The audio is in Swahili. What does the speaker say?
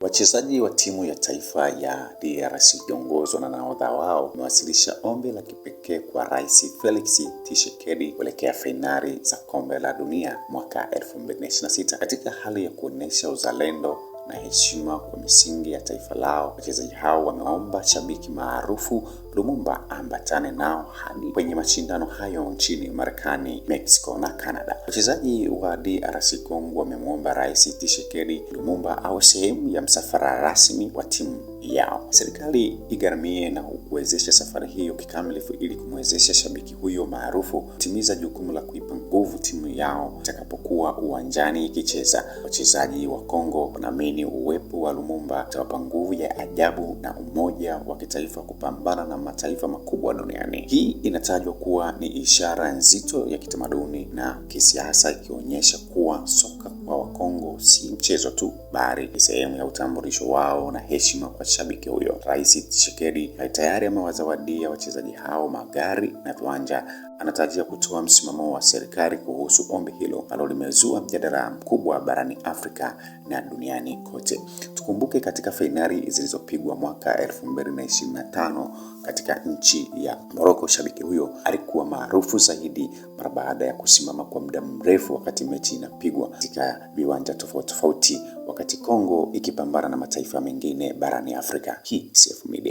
Wachezaji wa timu ya taifa ya DRC ikiongozwa na nahodha wao wamewasilisha ombi la kipekee kwa Rais Felix Tshisekedi kuelekea fainali za kombe la dunia mwaka 2026 katika hali ya kuonesha uzalendo na heshima kwa misingi ya taifa lao. Wachezaji hao wameomba shabiki maarufu Lumumba ambatane nao hadi kwenye mashindano hayo nchini Marekani, Mexico na Canada. Wachezaji wa DRC Congo wamemwomba Rais Tshisekedi Lumumba awe sehemu ya msafara rasmi wa timu yao. Serikali igharamie na kuwezesha safari hiyo kikamilifu ili kumwezesha shabiki huyo maarufu kutimiza jukumu la kuipa nguvu timu yao itakapokuwa uwanjani ikicheza. Wachezaji wa Kongo wanaamini uwepo wa Lumumba utawapa nguvu ya ajabu na umoja wa kitaifa kupambana na mataifa makubwa duniani. Hii inatajwa kuwa ni ishara nzito ya kitamaduni na kisiasa, ikionyesha kuwa soka kwa Wakongo si mchezo tu, bali ni sehemu ya utambulisho wao na heshima kwa shabiki huyo. Rais Tshisekedi tayari amewazawadia wachezaji hao magari na viwanja. Anatarajia kutoa msimamo wa serikali kuhusu ombi hilo ambalo limezua mjadala mkubwa barani Afrika na duniani kote. Tukumbuke katika fainali zilizopigwa mwaka 2025 katika nchi ya Morocco, shabiki huyo alikuwa maarufu zaidi mara baada ya kusimama kwa muda mrefu wakati mechi inapigwa katika viwanja tofauti, wakati Kongo ikipambana na mataifa mengine barani Afrika. Hii CF Media.